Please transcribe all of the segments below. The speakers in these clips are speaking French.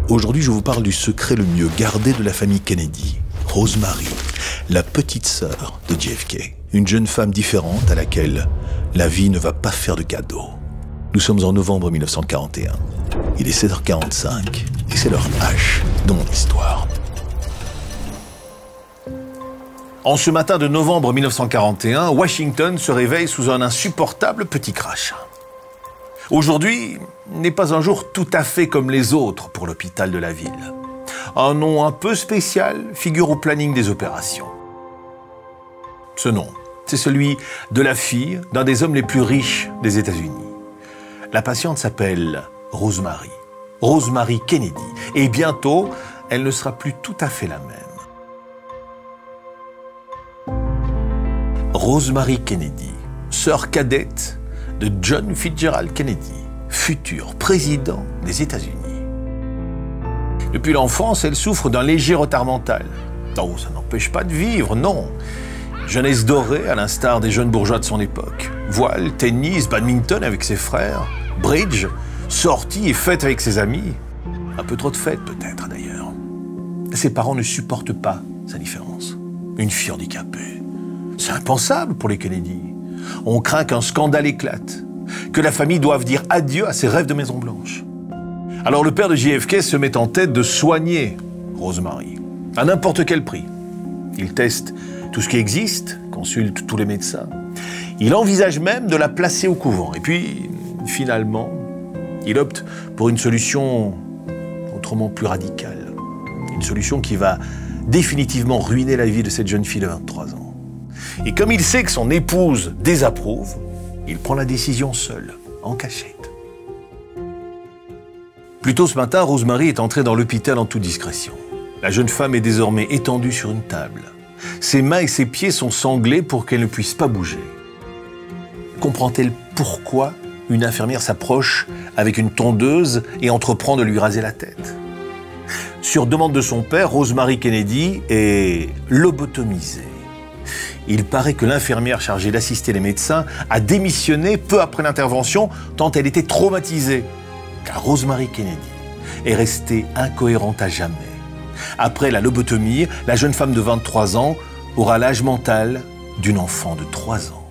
Aujourd'hui, je vous parle du secret le mieux gardé de la famille Kennedy, Rosemary, la petite sœur de JFK. Une jeune femme différente à laquelle la vie ne va pas faire de cadeaux. Nous sommes en novembre 1941. Il est 7h45 et c'est l'heure H de mon histoire. En ce matin de novembre 1941, Washington se réveille sous un insupportable petit crash. Aujourd'hui n'est pas un jour tout à fait comme les autres pour l'hôpital de la ville. Un nom un peu spécial figure au planning des opérations. Ce nom, c'est celui de la fille d'un des hommes les plus riches des États-Unis. La patiente s'appelle Rosemary, Rosemary Kennedy, et bientôt, elle ne sera plus tout à fait la même. Rosemary Kennedy, sœur cadette de John Fitzgerald Kennedy, futur président des États-Unis. Depuis l'enfance, elle souffre d'un léger retard mental. Oh, ça n'empêche pas de vivre, non. Jeunesse dorée, à l'instar des jeunes bourgeois de son époque. Voile, tennis, badminton avec ses frères, bridge, sorties et fêtes avec ses amis. Un peu trop de fêtes peut-être d'ailleurs. Ses parents ne supportent pas sa différence. Une fille handicapée. C'est impensable pour les Kennedy. On craint qu'un scandale éclate, que la famille doive dire adieu à ses rêves de Maison Blanche. Alors le père de JFK se met en tête de soigner Rosemary, à n'importe quel prix. Il teste tout ce qui existe, consulte tous les médecins. Il envisage même de la placer au couvent. Et puis, finalement, il opte pour une solution autrement plus radicale. Une solution qui va définitivement ruiner la vie de cette jeune fille de 23 ans. Et comme il sait que son épouse désapprouve, il prend la décision seul, en cachette. Plus tôt ce matin, Rosemary est entrée dans l'hôpital en toute discrétion. La jeune femme est désormais étendue sur une table. Ses mains et ses pieds sont sanglés pour qu'elle ne puisse pas bouger. Comprend-elle pourquoi une infirmière s'approche avec une tondeuse et entreprend de lui raser la tête? Sur demande de son père, Rosemary Kennedy est lobotomisée. Il paraît que l'infirmière chargée d'assister les médecins a démissionné peu après l'intervention tant elle était traumatisée. Car Rosemary Kennedy est restée incohérente à jamais. Après la lobotomie, la jeune femme de 23 ans aura l'âge mental d'une enfant de 3 ans.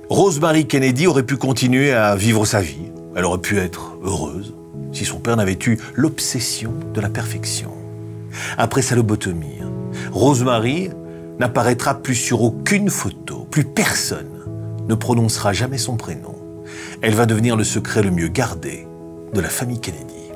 Rosemary Kennedy aurait pu continuer à vivre sa vie. Elle aurait pu être heureuse si son père n'avait eu l'obsession de la perfection. Après sa lobotomie, Rosemary n'apparaîtra plus sur aucune photo. Plus personne ne prononcera jamais son prénom. Elle va devenir le secret le mieux gardé de la famille Kennedy.